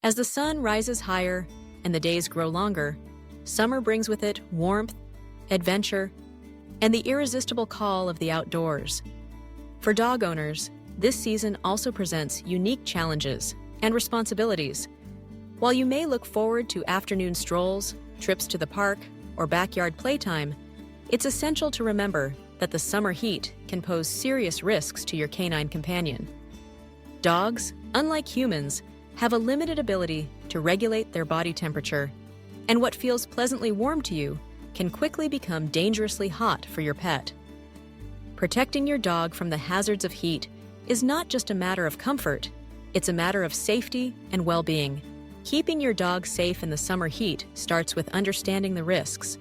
As the sun rises higher and the days grow longer, summer brings with it warmth, adventure, and the irresistible call of the outdoors. For dog owners, this season also presents unique challenges and responsibilities. While you may look forward to afternoon strolls, trips to the park, or backyard playtime, it's essential to remember that the summer heat can pose serious risks to your canine companion. Dogs, unlike humans, have a limited ability to regulate their body temperature, and what feels pleasantly warm to you can quickly become dangerously hot for your pet. Protecting your dog from the hazards of heat is not just a matter of comfort, it's a matter of safety and well-being. Keeping your dog safe in the summer heat starts with understanding the risks.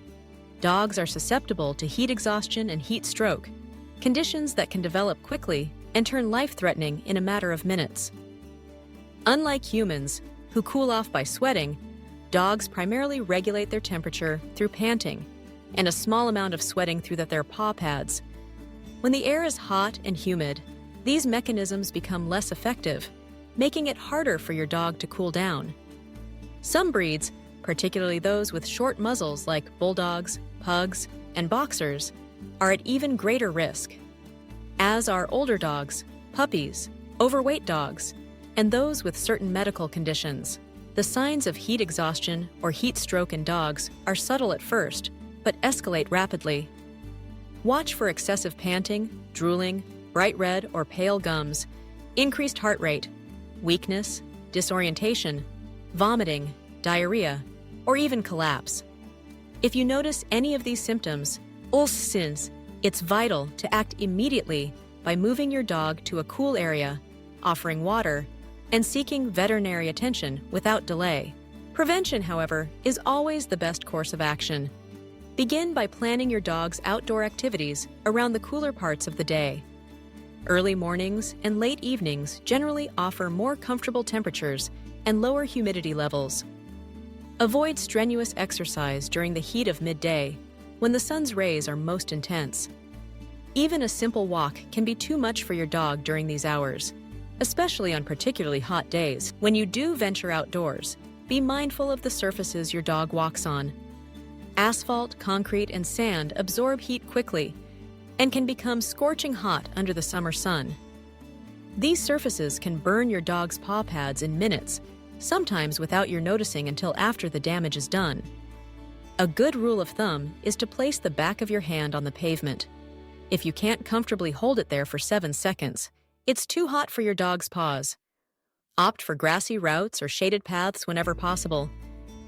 Dogs are susceptible to heat exhaustion and heat stroke, conditions that can develop quickly and turn life-threatening in a matter of minutes. Unlike humans, who cool off by sweating, dogs primarily regulate their temperature through panting and a small amount of sweating through their paw pads. When the air is hot and humid, these mechanisms become less effective, making it harder for your dog to cool down. Some breeds, particularly those with short muzzles like bulldogs, pugs, and boxers, are at even greater risk, as are older dogs, puppies, overweight dogs, and those with certain medical conditions. The signs of heat exhaustion or heat stroke in dogs are subtle at first, but escalate rapidly. Watch for excessive panting, drooling, bright red or pale gums, increased heart rate, weakness, disorientation, vomiting, diarrhea, or even collapse. If you notice any of these symptoms, it's vital to act immediately by moving your dog to a cool area, offering water, and seeking veterinary attention without delay. Prevention, however, is always the best course of action. Begin by planning your dog's outdoor activities around the cooler parts of the day. Early mornings and late evenings generally offer more comfortable temperatures and lower humidity levels. Avoid strenuous exercise during the heat of midday, when the sun's rays are most intense. Even a simple walk can be too much for your dog during these hours, especially on particularly hot days. When you do venture outdoors, be mindful of the surfaces your dog walks on. Asphalt, concrete, and sand absorb heat quickly and can become scorching hot under the summer sun. These surfaces can burn your dog's paw pads in minutes, sometimes without your noticing until after the damage is done. A good rule of thumb is to place the back of your hand on the pavement. If you can't comfortably hold it there for 7 seconds, it's too hot for your dog's paws. Opt for grassy routes or shaded paths whenever possible,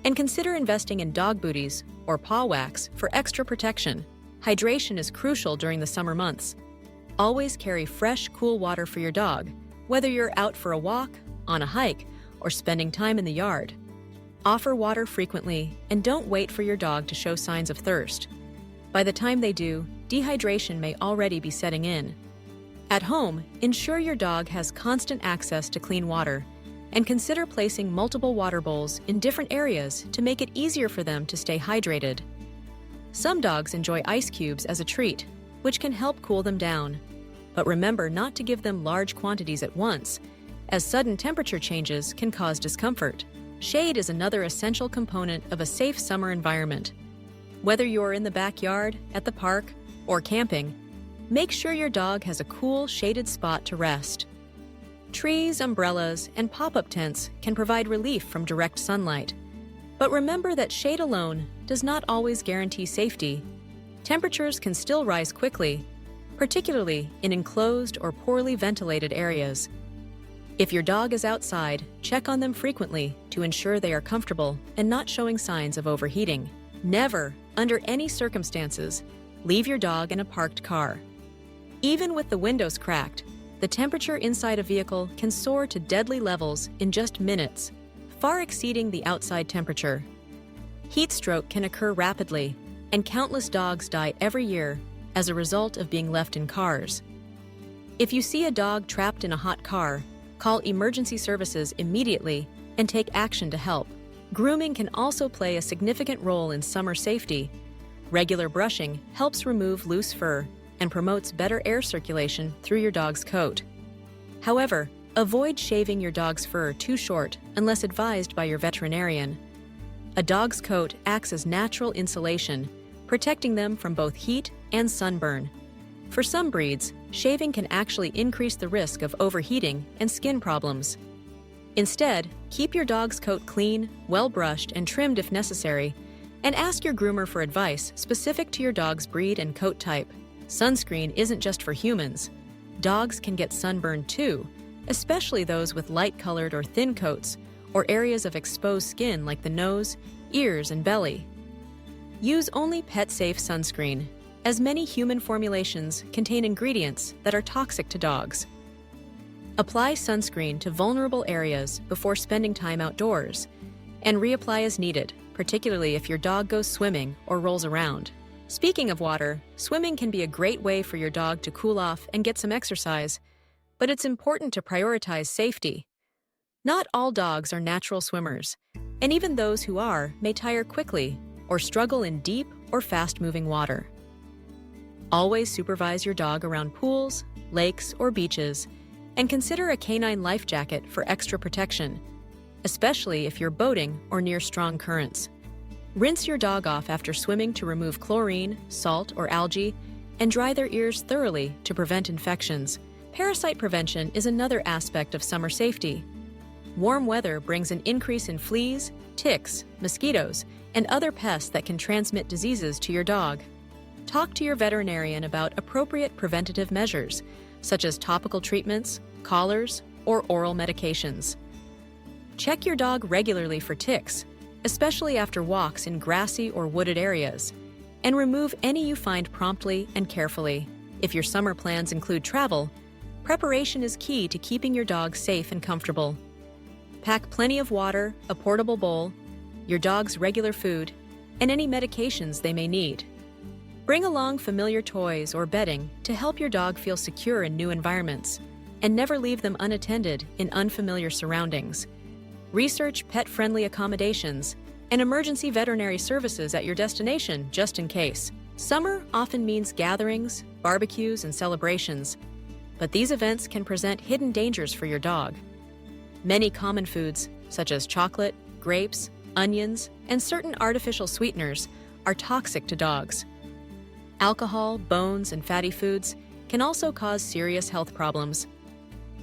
and consider investing in dog booties or paw wax for extra protection. Hydration is crucial during the summer months. Always carry fresh, cool water for your dog, whether you're out for a walk, on a hike, or spending time in the yard. Offer water frequently and don't wait for your dog to show signs of thirst. By the time they do, dehydration may already be setting in. At home, ensure your dog has constant access to clean water, and consider placing multiple water bowls in different areas to make it easier for them to stay hydrated. Some dogs enjoy ice cubes as a treat, which can help cool them down. But remember not to give them large quantities at once, as sudden temperature changes can cause discomfort. Shade is another essential component of a safe summer environment. Whether you're in the backyard, at the park, or camping, make sure your dog has a cool, shaded spot to rest. Trees, umbrellas, and pop-up tents can provide relief from direct sunlight. But remember that shade alone does not always guarantee safety. Temperatures can still rise quickly, particularly in enclosed or poorly ventilated areas. If your dog is outside, check on them frequently to ensure they are comfortable and not showing signs of overheating. Never, under any circumstances, leave your dog in a parked car. Even with the windows cracked, the temperature inside a vehicle can soar to deadly levels in just minutes, far exceeding the outside temperature. Heat stroke can occur rapidly, and countless dogs die every year as a result of being left in cars. If you see a dog trapped in a hot car, call emergency services immediately and take action to help. Grooming can also play a significant role in summer safety. Regular brushing helps remove loose fur and promotes better air circulation through your dog's coat. However, Avoid shaving your dog's fur too short unless advised by your veterinarian. A dog's coat acts as natural insulation, protecting them from both heat and sunburn. For some breeds, shaving can actually increase the risk of overheating and skin problems. Instead, keep your dog's coat clean, well-brushed, and trimmed if necessary, and ask your groomer for advice specific to your dog's breed and coat type. Sunscreen isn't just for humans. Dogs can get sunburned too, especially those with light-colored or thin coats or areas of exposed skin like the nose, ears, and belly. Use only pet-safe sunscreen, as many human formulations contain ingredients that are toxic to dogs. Apply sunscreen to vulnerable areas before spending time outdoors, and reapply as needed, particularly if your dog goes swimming or rolls around. Speaking of water, swimming can be a great way for your dog to cool off and get some exercise, but it's important to prioritize safety. Not all dogs are natural swimmers, and even those who are may tire quickly or struggle in deep or fast-moving water. Always supervise your dog around pools, lakes, or beaches, and consider a canine life jacket for extra protection, especially if you're boating or near strong currents. Rinse your dog off after swimming to remove chlorine, salt, or algae, and dry their ears thoroughly to prevent infections. Parasite prevention is another aspect of summer safety. Warm weather brings an increase in fleas, ticks, mosquitoes, and other pests that can transmit diseases to your dog. Talk to your veterinarian about appropriate preventative measures, such as topical treatments, collars, or oral medications. Check your dog regularly for ticks, especially after walks in grassy or wooded areas, and remove any you find promptly and carefully. If your summer plans include travel, preparation is key to keeping your dog safe and comfortable. Pack plenty of water, a portable bowl, your dog's regular food, and any medications they may need. Bring along familiar toys or bedding to help your dog feel secure in new environments, and never leave them unattended in unfamiliar surroundings. Research pet-friendly accommodations and emergency veterinary services at your destination just in case. Summer often means gatherings, barbecues, and celebrations, but these events can present hidden dangers for your dog. Many common foods, such as chocolate, grapes, onions, and certain artificial sweeteners, are toxic to dogs. Alcohol, bones, and fatty foods can also cause serious health problems.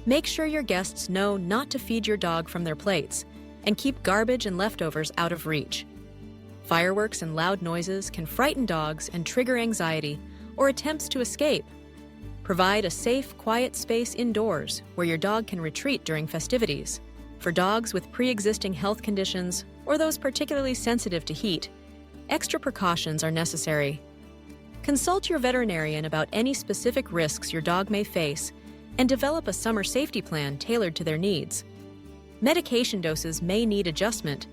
Make sure your guests know not to feed your dog from their plates, and keep garbage and leftovers out of reach. Fireworks and loud noises can frighten dogs and trigger anxiety or attempts to escape. Provide a safe, quiet space indoors where your dog can retreat during festivities. For dogs with pre-existing health conditions or those particularly sensitive to heat, extra precautions are necessary. Consult your veterinarian about any specific risks your dog may face and develop a summer safety plan tailored to their needs. Medication doses may need adjustment,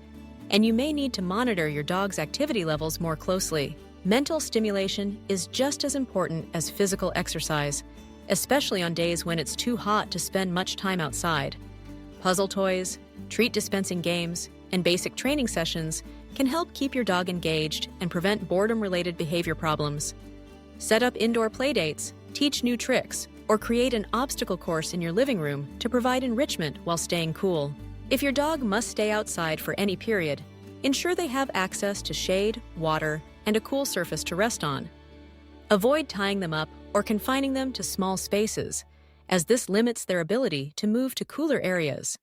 and you may need to monitor your dog's activity levels more closely. Mental stimulation is just as important as physical exercise, especially on days when it's too hot to spend much time outside. Puzzle toys, treat dispensing games, and basic training sessions can help keep your dog engaged and prevent boredom-related behavior problems. Set up indoor playdates, teach new tricks, or create an obstacle course in your living room to provide enrichment while staying cool. If your dog must stay outside for any period, ensure they have access to shade, water, and a cool surface to rest on. Avoid tying them up or confining them to small spaces, as this limits their ability to move to cooler areas.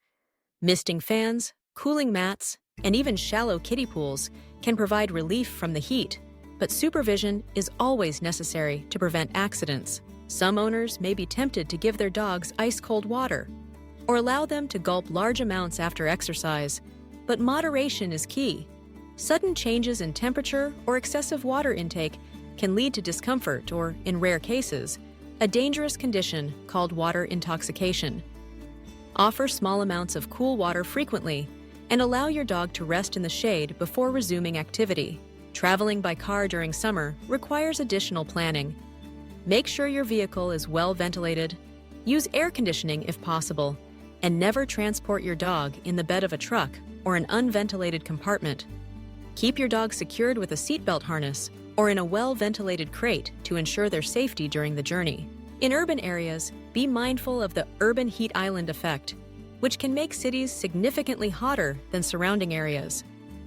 Misting fans, cooling mats, and even shallow kiddie pools can provide relief from the heat, but supervision is always necessary to prevent accidents. Some owners may be tempted to give their dogs ice-cold water or allow them to gulp large amounts after exercise, but moderation is key. Sudden changes in temperature or excessive water intake can lead to discomfort or, in rare cases, a dangerous condition called water intoxication. Offer small amounts of cool water frequently and allow your dog to rest in the shade before resuming activity. Traveling by car during summer requires additional planning. Make sure your vehicle is well ventilated, use air conditioning if possible, and never transport your dog in the bed of a truck or an unventilated compartment. Keep your dog secured with a seatbelt harness or in a well-ventilated crate to ensure their safety during the journey. In urban areas, be mindful of the urban heat island effect, which can make cities significantly hotter than surrounding areas.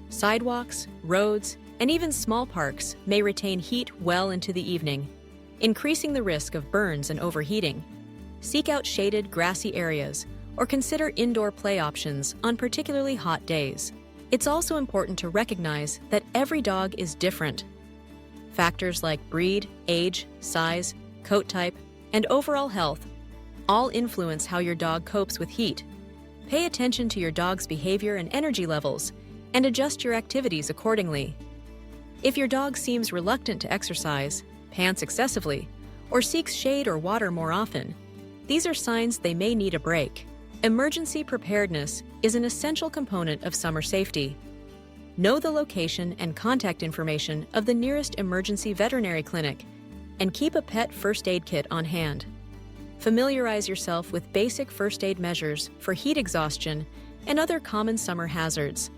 Sidewalks, roads, and even small parks may retain heat well into the evening, increasing the risk of burns and overheating. Seek out shaded, grassy areas or consider indoor play options on particularly hot days. It's also important to recognize that every dog is different. Factors like breed, age, size, coat type, and overall health all influence how your dog copes with heat. Pay attention to your dog's behavior and energy levels and adjust your activities accordingly. If your dog seems reluctant to exercise, pants excessively, or seeks shade or water more often, these are signs they may need a break. Emergency preparedness is an essential component of summer safety. Know the location and contact information of the nearest emergency veterinary clinic and keep a pet first aid kit on hand. Familiarize yourself with basic first aid measures for heat exhaustion and other common summer hazards.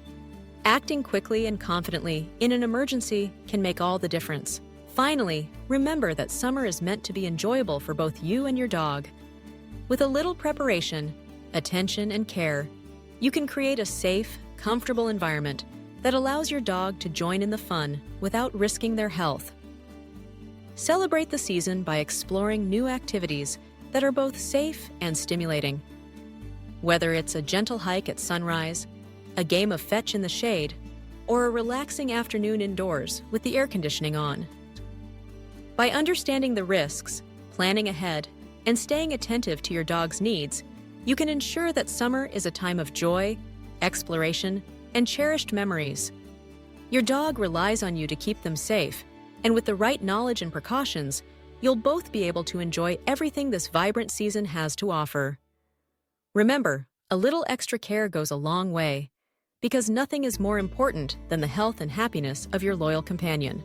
Acting quickly and confidently in an emergency can make all the difference. Finally, remember that summer is meant to be enjoyable for both you and your dog. With a little preparation, attention, and care, you can create a safe, comfortable environment that allows your dog to join in the fun without risking their health. Celebrate the season by exploring new activities that are both safe and stimulating. Whether it's a gentle hike at sunrise, a game of fetch in the shade, or a relaxing afternoon indoors with the air conditioning on. By understanding the risks, planning ahead, and staying attentive to your dog's needs, you can ensure that summer is a time of joy, exploration, and cherished memories. Your dog relies on you to keep them safe, and with the right knowledge and precautions, you'll both be able to enjoy everything this vibrant season has to offer. Remember, a little extra care goes a long way, because nothing is more important than the health and happiness of your loyal companion.